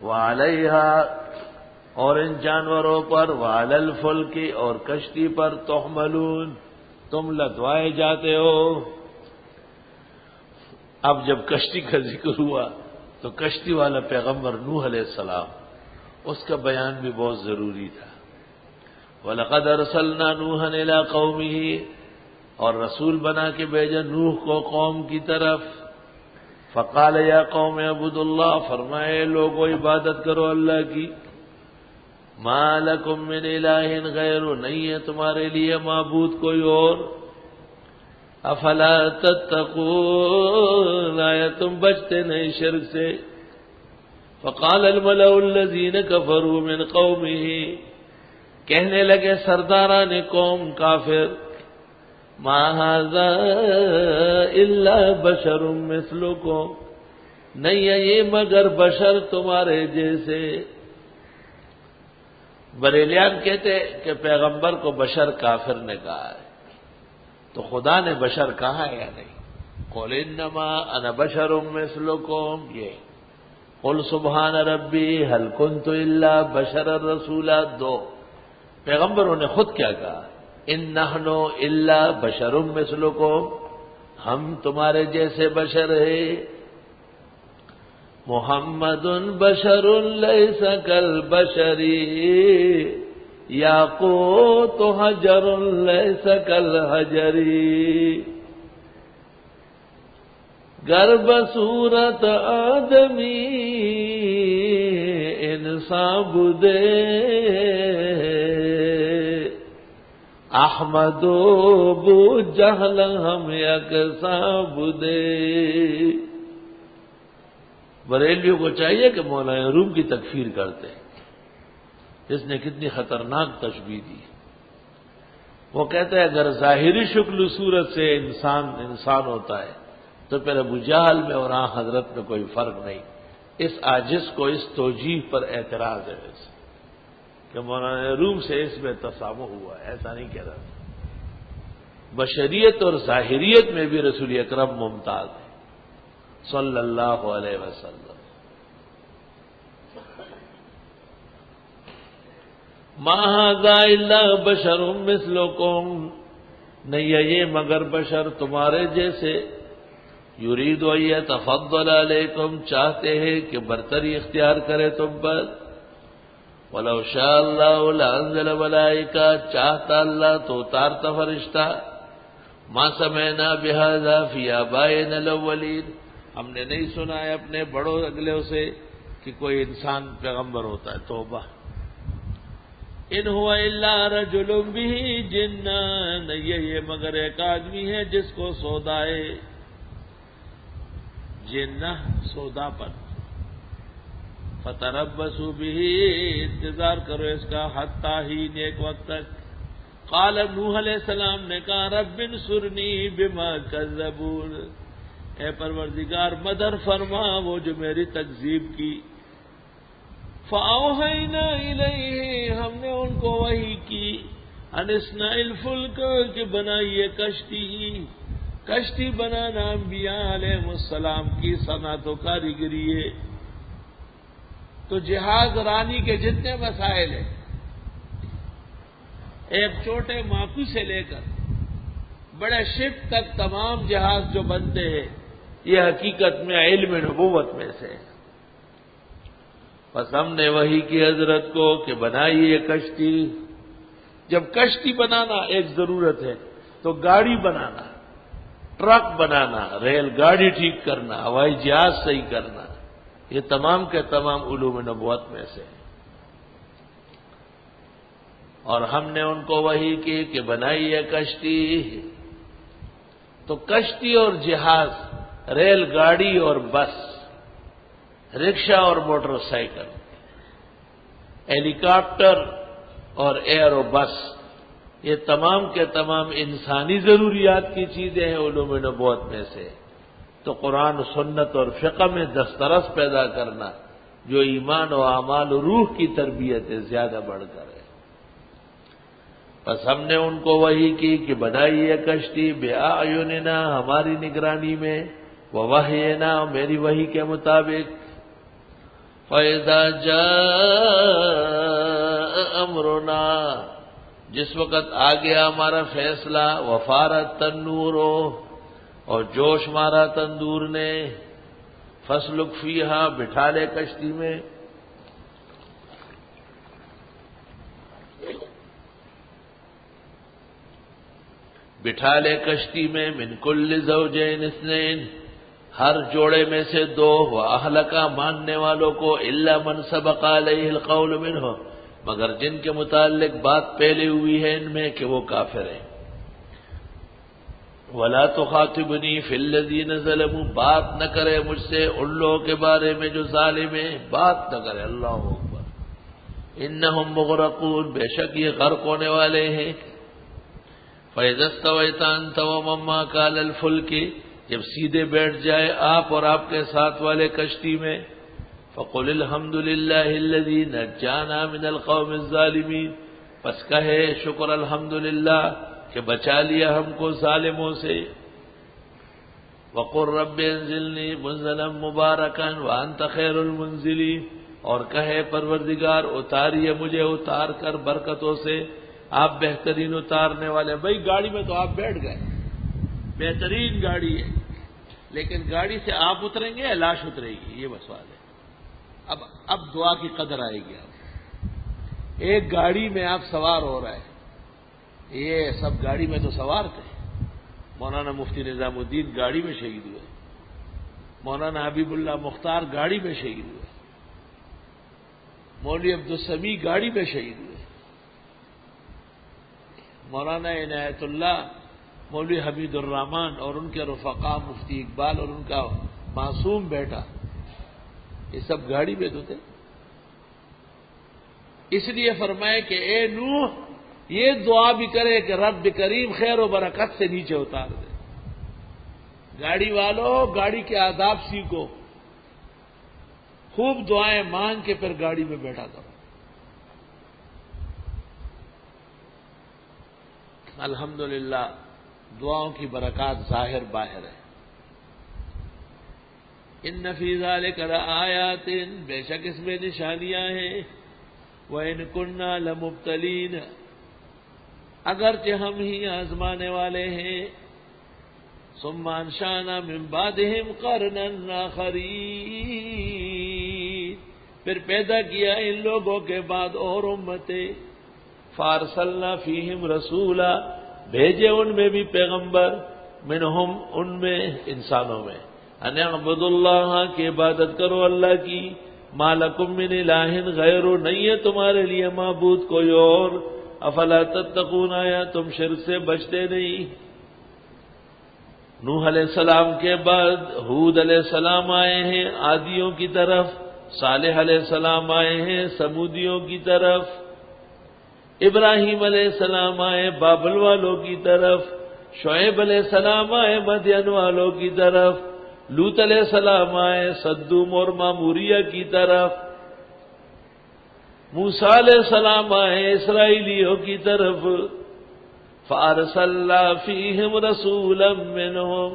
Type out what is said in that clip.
وعلیہا اور ان جانوروں پر، وعلی الفلک اور کشتی پر، تحملون تم لدوائے جاتے ہو۔ اب جب کشتی کا ذکر ہوا تو کشتی والا پیغمبر نوح علیہ السلام، اس کا بیان بھی بہت ضروری تھا۔ وَلَقَدْ أَرْسَلْنَا نُوحًا إِلَىٰ قَوْمِهِ اور رسول بنا کے بھیجا نوح کو قوم کی طرف۔ فقال یا قوم اعبدوا اللہ، فرمائے لوگو عبادت کرو اللہ کی۔ ما لکم من الہ غیر، نہیں ہے تمہارے لیے معبود کوئی اور۔ افلا تتقون، آیا تم بچتے نہیں شرک سے۔ فقال الملأ الذین کفروا من قومہ، کہنے لگے سرداران قوم کافر، ما ھذا الا بشر مثلکم، نہیں ہے یہ مگر بشر تمہارے جیسے۔ بریلیان کہتے کہ پیغمبر کو بشر کافر نے کہا ہے، تو خدا نے بشر کہا ہے یا نہیں؟ قل انما انا بشر مثلکم، یہ قل سبحان ربی هل کنت الا بشر رسولا، دو پیغمبروں نے خود کیا کہا؟ ان نحن الا بشر مثلکم، ہم تمہارے جیسے بشر ہیں۔ محمد بشر لیس کالبشر یاقوت حجر لیس کالحجر، گر بصورت آدمی انسان بدے، احمد و بو جہل ہم یکساں بدے۔ بریلیوں کو چاہیے کہ مولانا روم کی تکفیر کرتے، اس نے کتنی خطرناک تشبیہ دی۔ وہ کہتا ہے اگر ظاہری شکل و صورت سے انسان ہوتا ہے تو پھر ابو جہل میں اور حضرت میں کوئی فرق نہیں۔ اس عاجز کو اس توجیہ پر اعتراض ہے ویسے کہ مولانا روم سے اس میں تسامح ہوا ہے، ایسا نہیں کہہ رہا۔ بشریت اور ظاہریت میں بھی رسول اکرم ممتاز ہے صلی اللہ علیہ وسلم۔ ما ھذا الا بشر مثلکم، نہیں ہے یہ مگر بشر تمہارے جیسے۔ یرید ان یتفضل علیکم، چاہتے ہیں کہ برتری اختیار کرے تم پر۔ ولو شاء اللہ لانزل ملائکہ، چاہتا اللہ تو اتارتا فرشتہ۔ ما سمعنا بہذا فی آبائنا الاولین، ہم نے نہیں سنا ہے اپنے بڑوں اگلوں سے کہ کوئی انسان پیغمبر ہوتا ہے، توبہ۔ ان هو الا رجل به جنہ، نہیں یہ مگر ایک آدمی ہے جس کو سودا ہے، جنہ سودا پر۔ فتربصوا به، انتظار کرو اس کا، حتی حین، ایک وقت تک۔ قال نوح علیہ السلام نے کہا رب انصرنی بما کذبون، اے پروردگار مدد فرما وہ جو میری تکذیب کی۔ فاوحینا الیہ، ہم نے ان کو وحی کی، ان اصنع الفلک، کہ بنائیے کشتی۔ کشتی بنانا انبیاء علیہ السلام کی صنعت و کاریگری ہے۔ تو جہاز رانی کے جتنے مسائل ہیں، ایک چھوٹے ماکو سے لے کر بڑے شپ تک تمام جہاز جو بنتے ہیں، یہ حقیقت میں علم نبوت میں سے۔ بس ہم نے وحی کی حضرت کو کہ بنائیے کشتی۔ جب کشتی بنانا ایک ضرورت ہے تو گاڑی بنانا، ٹرک بنانا، ریل گاڑی ٹھیک کرنا، ہوائی جہاز صحیح کرنا، یہ تمام کے تمام علوم نبوت میں سے۔ اور ہم نے ان کو وحی کی کہ بنائیے کشتی۔ تو کشتی اور جہاز، ریل گاڑی اور بس، رکشہ اور موٹر سائیکل، ہیلی کاپٹر اور ایرو بس، یہ تمام کے تمام انسانی ضروریات کی چیزیں ہیں علوم نبوت میں سے۔ تو قرآن و سنت اور فقہ میں دسترس پیدا کرنا جو ایمان و اعمال و روح کی تربیت ہے، زیادہ بڑھ کر ہے۔ بس ہم نے ان کو وحی کی کہ بنائیے کشتی بِأَعْيُنِنَا، ہماری نگرانی میں، وَوَحْيِنَا، میری وحی کے مطابق۔ فَإِذَا جَاءَ أَمْرُنَا، جس وقت آ گیا ہمارا فیصلہ، وَفَارَتِ التَّنُّورُ، اور جوش مارا تندور نے، فَاسْلُكْ فِيهَا، بٹھا لے کشتی میں، بٹھا لے کشتی میں، من کل زوجین اثنین، ہر جوڑے میں سے دو، وَأَهْلَكَ، ماننے والوں کو، إِلَّا مَنْ سَبَقَ عَلَيْهِ الْقَوْلُ مِنْهُ، مگر جن کے متعلق بات پہلے ہوئی ہے ان میں کہ وہ کافر ہیں۔ وَلَا تُخَاطِبْنِي فِي الَّذِينَ ظَلَمُوا، بات نہ کرے مجھ سے ان لوگوں کے بارے میں جو ظالم ہیں، بات نہ کرے، اللہ اکبر، إِنَّهُمْ مُغْرَقُونَ، بے شک یہ غرق ہونے والے ہیں۔ فَإِذَا اسْتَوَيْتَ أَنْتَ وَمَن مَّعَكَ عَلَى الْفُلْكِ، جب سیدھے بیٹھ جائے آپ اور آپ کے ساتھ والے کشتی میں، فَقُلِ الْحَمْدُ لِلَّهِ الَّذِي نَجَّانَا مِنَ الْقَوْمِ الظَّالِمِينَ، پس کہے شکر الحمدللہ کہ بچا لیا ہم کو ظالموں سے۔ وَقُلْ رَبِّ انزِلْنِی مُنزَلًا مُبَارَكًا وَأَنْتَ خَيْرُ الْمُنزِلِينَ، اور کہے پروردگار اتاریے مجھے اتار کر برکتوں سے، آپ بہترین اتارنے والے۔ بھائی گاڑی میں تو آپ بیٹھ گئے، بہترین گاڑی ہے، لیکن گاڑی سے آپ اتریں گے یا لاش اترے گی، یہ بس سوال ہے۔ اب دعا کی قدر آئے گی آپ۔ ایک گاڑی میں آپ سوار ہو رہے ہیں، یہ سب گاڑی میں تو سوار تھے، مولانا مفتی نظام الدین گاڑی میں شہید ہوئے، مولانا حبیب اللہ مختار گاڑی میں شہید ہوئے، مولوی عبدالسمیع گاڑی میں شہید ہوئے، مولانا عنایت اللہ، مولوی حمید الرحمان اور ان کے رفقا مفتی اقبال اور ان کا معصوم بیٹا، یہ سب گاڑی میں تو تھے۔ اس لیے فرمائے کہ اے نوح، یہ دعا بھی کرے کہ رب کریم خیر و برکت سے نیچے اتار دے۔ گاڑی والوں، گاڑی کے آداب سیکھو، خوب دعائیں مانگ کے پھر گاڑی میں بیٹھا کرو۔ الحمدللہ دعاؤں کی برکات ظاہر باہر ہے۔ ان فی ذلک لآیات، بے شک اس میں نشانیاں ہیں، وَإِن كُنَّا لَمُبْتَلِينَ، اگرچہ ہم ہی آزمانے والے ہیں، ثُمَّ أَنشَأْنَا مِن بَعْدِهِمْ قَرْنًا آخَرِينَ، پھر پیدا کیا ان لوگوں کے بعد اور امتیں، فَأَرْسَلْنَا فِيهِمْ رَسُولًا، بھیجے ان میں بھی پیغمبر، منہم ان میں انسانوں میں، ان اعبدوا اللہ، کی عبادت کرو اللہ کی، ما لکم من الہ غیر، نہیں ہے تمہارے لیے معبود کوئی اور، افلا تتقون، آیا تم شرک سے بچتے نہیں۔ نوح علیہ السلام کے بعد ہود علیہ السلام آئے ہیں عادیوں کی طرف، صالح علیہ السلام آئے ہیں سمودیوں کی طرف، ابراہیم علیہ السلام آئے بابل والوں کی طرف، شعیب علیہ السلام آئے مدین والوں کی طرف، لوط علیہ السلام آئے صدوم اور ماموریہ کی طرف، موسیٰ علیہ السلام آئے اسرائیلیوں کی طرف، فَأَرْسَلْنَا فِيهِمْ رَسُولًا مِّنْهُمْ،